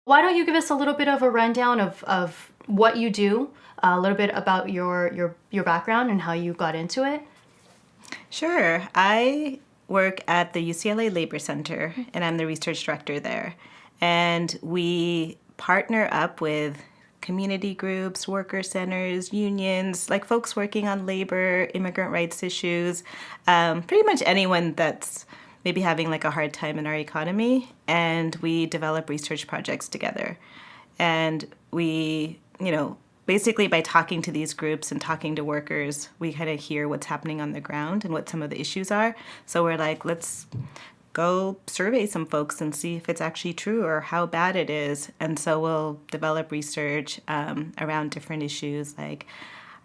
Why don't you give us a little bit of a rundown of what you do, a little bit about your background and how you got into it? Sure. I work at the UCLA Labor Center, and I'm the research director there. And we partner up with community groups, worker centers, unions, like folks working on labor, immigrant rights issues, pretty much anyone that's maybe having like a hard time in our economy. And we develop research projects together. And we, basically by talking to these groups and talking to workers, we kind of hear what's happening on the ground and what some of the issues are. So we're like, let's go survey some folks and see if it's actually true or how bad it is. And so we'll develop research around different issues like,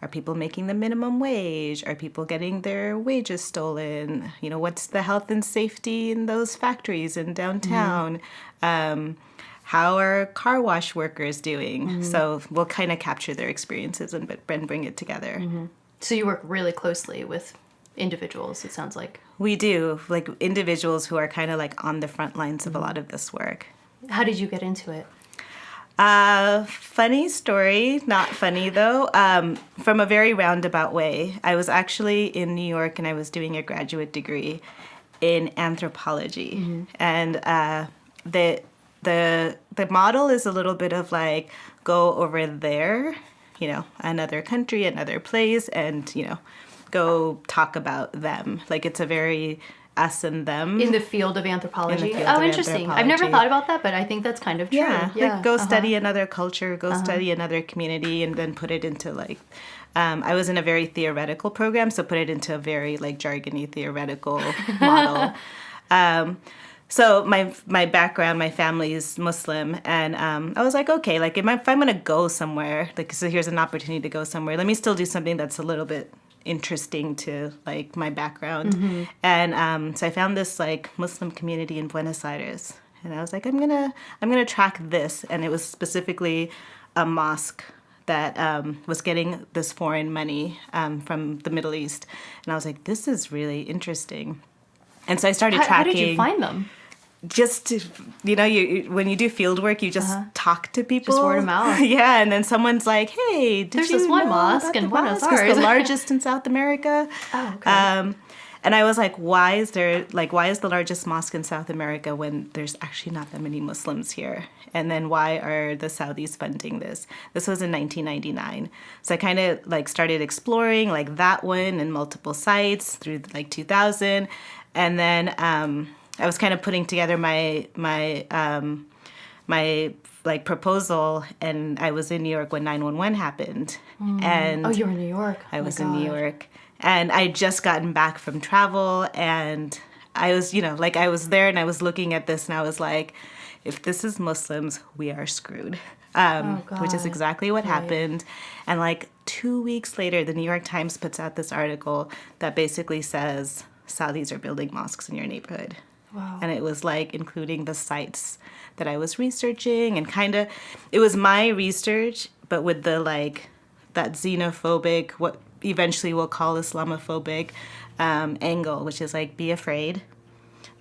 are people making the minimum wage? Are people getting their wages stolen? What's the health and safety in those factories in downtown? How are car wash workers doing? So we'll kind of capture their experiences and bring it together. So you work really closely with individuals, it sounds like. We do, like individuals who are kind of like on the front lines of a lot of this work. How did you get into it? Funny story, not funny though, from a very roundabout way. I was actually in New York and I was doing a graduate degree in anthropology. And the model is a little bit of like, go over there, another country, another place, and, go talk about them. Like it's a very us and them. In the field of anthropology? Of interesting. I've never thought about that, but I think that's kind of true. Yeah. Like go study another culture, go study another community, and then put it into like, I was in a very theoretical program, so put it into a very like jargony theoretical model. So my background, my family is Muslim, and I was like, okay, like if I'm going to go somewhere, like so here's an opportunity to go somewhere, let me still do something that's a little bit interesting to like my background. And so I found this like Muslim community in Buenos Aires, and I was like, I'm gonna track this, and it was specifically a mosque that was getting this foreign money from the Middle East, and I was like, this is really interesting. And so I started tracking. How did you find them? Just to, you when you do field work, you just talk to people. Just word of mouth. Yeah, and then someone's like, "Hey, there's this one mosque in Buenos Aires, it's the largest in South America." Oh, okay. And I was like, why is the largest mosque in South America when there's actually not that many Muslims here? And then why are the Saudis funding this? This was in 1999. So I kind of like started exploring like that one and multiple sites through like 2000, and then I was kind of putting together my like proposal, and I was in New York when 9/11 happened. And you were in New York. I was in New York, and I just gotten back from travel, and I was, I was there, and I was looking at this, and I was like, if this is Muslims, we are screwed. Which is exactly what happened. And like 2 weeks later, the New York Times puts out this article that basically says Saudis are building mosques in your neighborhood. Wow. And it was like including the sites that I was researching, and kind of, it was my research, but with the like that xenophobic, what eventually we'll call Islamophobic angle, which is like, be afraid.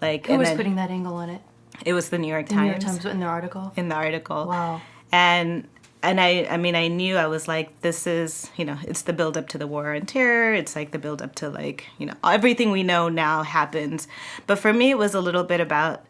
Like, who was putting that angle on it? It was the New York Times. The New York Times in their article? In the article. Wow. And I mean, I knew, I was like, this is, it's the build up to the war on terror. It's like the build up to like, everything we know now happens. But for me, it was a little bit about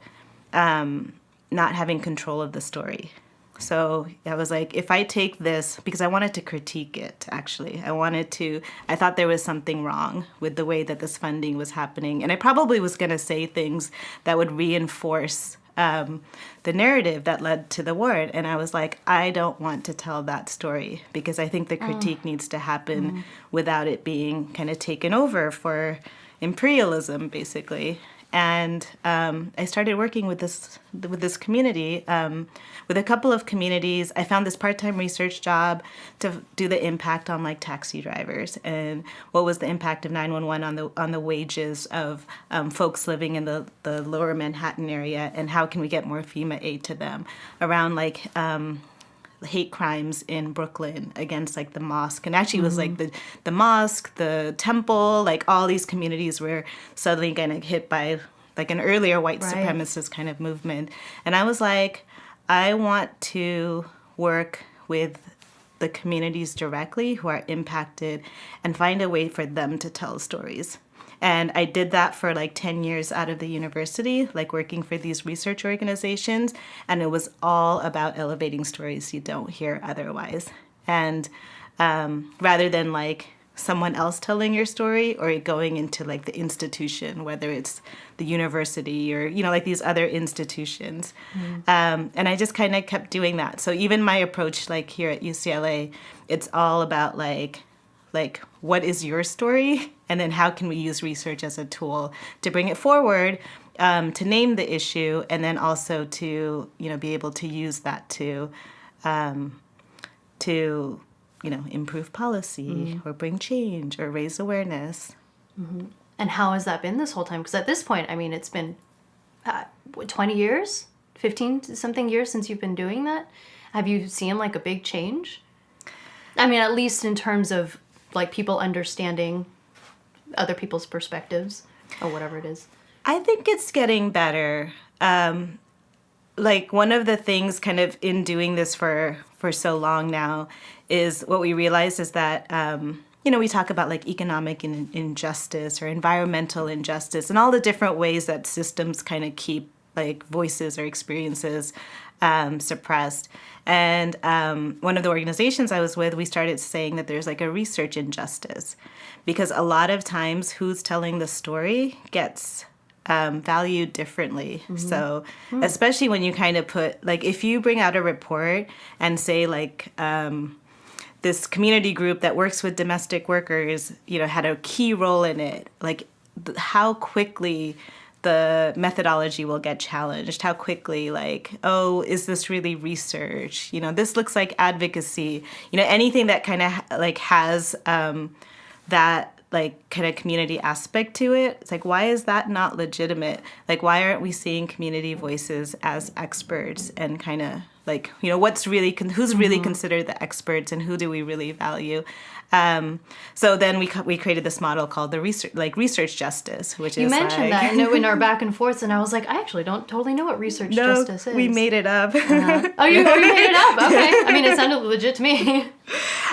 not having control of the story. So I was like, if I take this, because I wanted to critique it, actually. I thought there was something wrong with the way that this funding was happening. And I probably was going to say things that would reinforce the narrative that led to the war. And I was like, I don't want to tell that story, because I think the critique needs to happen without it being kind of taken over for imperialism, basically. And I started working with this community, with a couple of communities. I found this part-time research job to do the impact on like taxi drivers, and what was the impact of 911 on the wages of folks living in the lower Manhattan area, and how can we get more FEMA aid to them around like hate crimes in Brooklyn against like the mosque. And actually it was like the mosque, the temple, like all these communities were suddenly getting hit by like an earlier white supremacist kind of movement. And I was like, I want to work with the communities directly who are impacted and find a way for them to tell stories. And I did that for like 10 years out of the university, like working for these research organizations. And it was all about elevating stories you don't hear otherwise. And rather than like someone else telling your story or going into like the institution, whether it's the university or, you know, like these other institutions. And I just kind of kept doing that. So even my approach, like here at UCLA, it's all about like what is your story? And then how can we use research as a tool to bring it forward, to name the issue, and then also to, you know, be able to use that to you know, improve policy or bring change or raise awareness. And how has that been this whole time? Because at this point, I mean, it's been 20 years, 15 something years since you've been doing that. Have you seen like a big change? I mean, at least in terms of like people understanding other people's perspectives or whatever it is. I think it's getting better. Like one of the things kind of in doing this for so long now is what we realize is that, you know, we talk about like economic injustice or environmental injustice and all the different ways that systems kind of keep like voices or experiences suppressed. And one of the organizations I was with, we started saying that there's like a research injustice because a lot of times who's telling the story gets valued differently. So especially when you kind of put, like if you bring out a report and say like this community group that works with domestic workers, you know, had a key role in it, like how quickly the methodology will get challenged, how quickly like, oh, is this really research? You know, this looks like advocacy. You know, anything that kind of like has that like kind of community aspect to it. It's like, why is that not legitimate? Like, why aren't we seeing community voices as experts and kind of like, you know, what's really, who's really considered the experts and who do we really value? So then we created this model called the research justice, which you is mentioned like, that in our back and forths, and I was like, I actually don't totally know what research justice is. we made it up. Oh, you made it up? Okay. I mean, it sounded legit to me.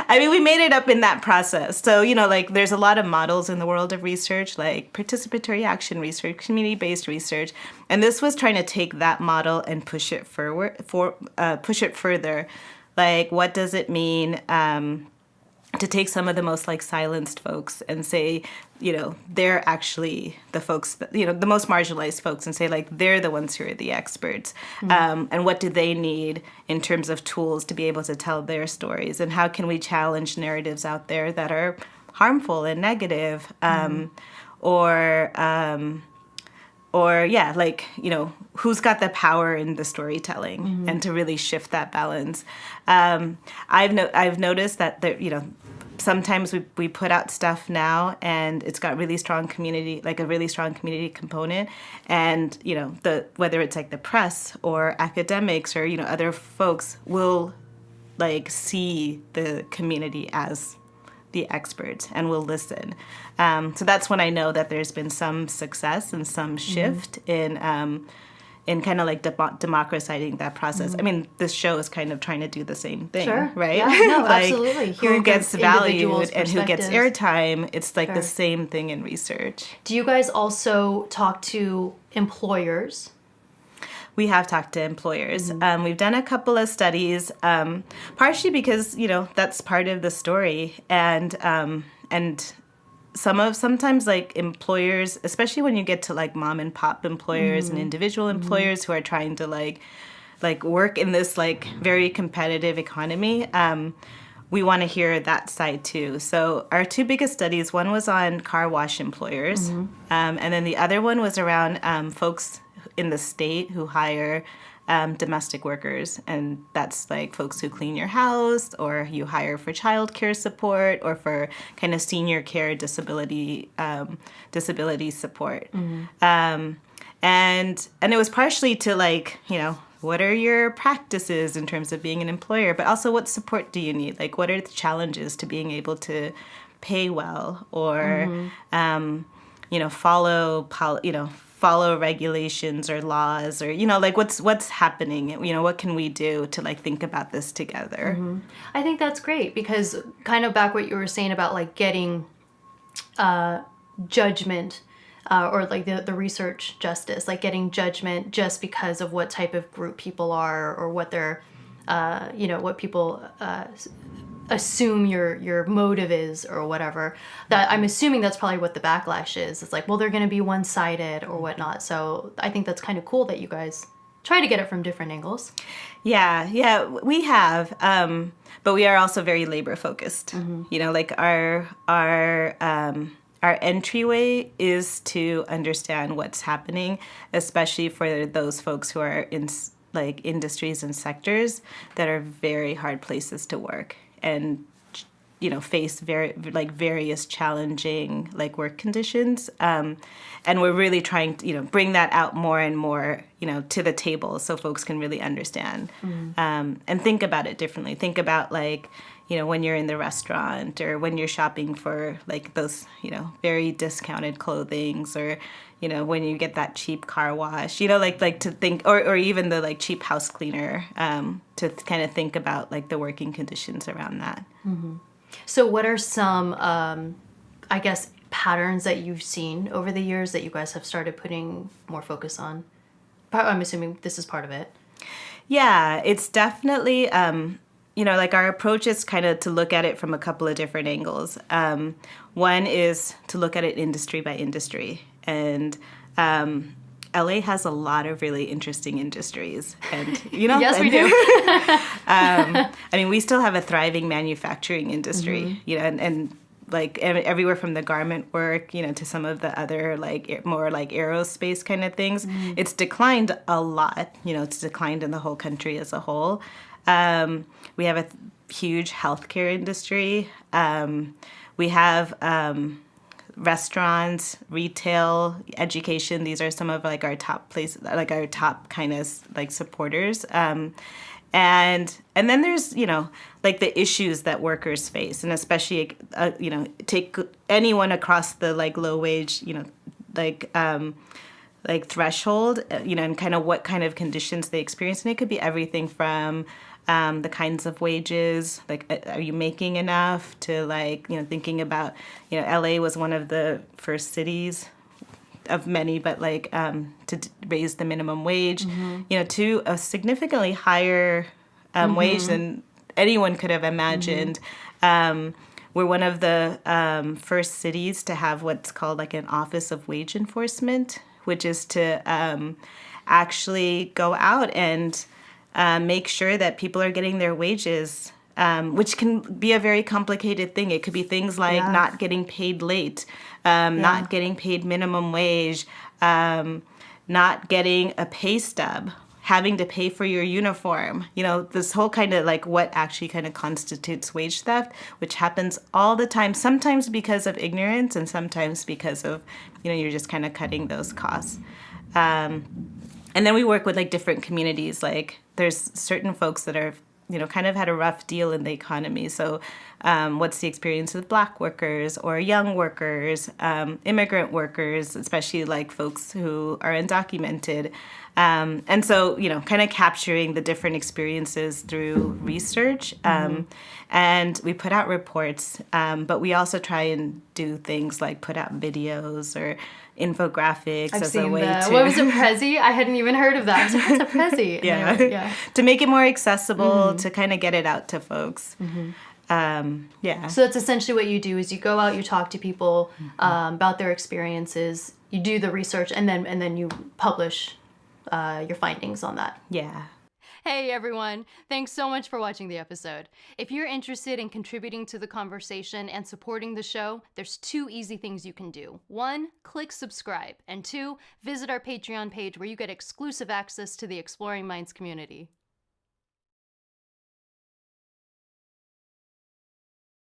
I mean, we made it up in that process. So, you know, like there's a lot of models in the world of research, like participatory action research, community-based research. And this was trying to take that model and push it further. Like, what does it mean to take some of the most like silenced folks and say, you know, they're actually the folks, that, you know, the most marginalized folks, and say like they're the ones who are the experts. And what do they need in terms of tools to be able to tell their stories? And how can we challenge narratives out there that are harmful and negative? Or yeah, like, you know, who's got the power in the storytelling and to really shift that balance. I've noticed that there, you know, sometimes we put out stuff now and it's got really strong community, like a really strong community component. And, you know, whether it's like the press or academics or, you know, other folks will like see the community as the experts and will listen. So that's when I know that there's been some success and some shift in kind of like democratizing that process. I mean, this show is kind of trying to do the same thing, right? Yeah, no, like, absolutely. Who gets valued and who gets airtime, it's like the same thing in research. Do you guys also talk to employers? We have talked to employers. We've done a couple of studies, partially because, you know, that's part of the story. And sometimes like employers, especially when you get to like mom and pop employers and individual employers who are trying to like work in this like very competitive economy, we want to hear that side too. So our two biggest studies, one was on car wash employers, and then the other one was around folks in the state who hire domestic workers, and that's like folks who clean your house, or you hire for childcare support, or for kind of senior care disability support. And it was partially to like, you know, what are your practices in terms of being an employer, but also what support do you need? Like, what are the challenges to being able to pay well, or you know, follow follow regulations or laws, or, you know, like what's happening, you know, what can we do to like think about this together. I think that's great, because kind of back what you were saying about like getting judgment, or like the research justice, like getting judgment just because of what type of group people are, or what they're, you know, what people assume your motive is or whatever. That I'm assuming that's probably what the backlash is. It's like, well, they're going to be one-sided or whatnot. So I think that's kind of cool that you guys try to get it from different angles. Yeah, we have, but we are also very labor focused. You know, like our entryway is to understand what's happening, especially for those folks who are in like industries and sectors that are very hard places to work, and, you know, face various challenging like work conditions. And we're really trying to, you know, bring that out more and more, you know, to the table so folks can really understand, and think about it differently. Think about, like, you know, when you're in the restaurant, or when you're shopping for like those, you know, very discounted clothings, or, you know, when you get that cheap car wash, you know, like to think, or even the like cheap house cleaner, to kind of think about like the working conditions around that. So what are some, I guess, patterns that you've seen over the years that you guys have started putting more focus on? I'm assuming this is part of it. Yeah, it's definitely, you know, like our approach is kind of to look at it from a couple of different angles. One is to look at it industry by industry. And LA has a lot of really interesting industries. And, you know, Yes, we do. I mean, we still have a thriving manufacturing industry, you know, and like everywhere from the garment work, you know, to some of the other like more like aerospace kind of things. It's declined a lot, you know, it's declined in the whole country as a whole. We have a huge healthcare industry. We have restaurants, retail, education. These are some of like our top places, like our top kind of like supporters. And then there's, you know, like the issues that workers face, and especially, you know, take anyone across the like low wage, you know, like threshold, you know, and kind of what kind of conditions they experience. And it could be everything from the kinds of wages, like, are you making enough, to like, you know, thinking about, you know, LA was one of the first cities of many, but like to raise the minimum wage, you know, to a significantly higher wage than anyone could have imagined. We're one of the first cities to have what's called like an Office of Wage Enforcement, which is to actually go out and make sure that people are getting their wages, which can be a very complicated thing. It could be things like not getting paid late, not getting paid minimum wage, not getting a pay stub, having to pay for your uniform. You know, this whole kind of like what actually kind of constitutes wage theft, which happens all the time, sometimes because of ignorance and sometimes because of, you know, you're just kind of cutting those costs. And then we work with like different communities. Like there's certain folks that are, you know, kind of had a rough deal in the economy. So what's the experience of Black workers or young workers, immigrant workers, especially like folks who are undocumented. And so, you know, kind of capturing the different experiences through research. And we put out reports, but we also try and do things like put out videos or infographics I've as seen a way that. to... What was it, Prezi? I hadn't even heard of that. I was like, what's a Prezi? Yeah. To make it more accessible, to kind of get it out to folks. Yeah. So that's essentially what you do is you go out, you talk to people about their experiences, you do the research, and then you publish your findings on that. Yeah. Hey everyone, thanks so much for watching the episode. If you're interested in contributing to the conversation and supporting the show, there's 2 easy things you can do. 1, click subscribe, and 2, visit our Patreon page where you get exclusive access to the Exploring Minds community.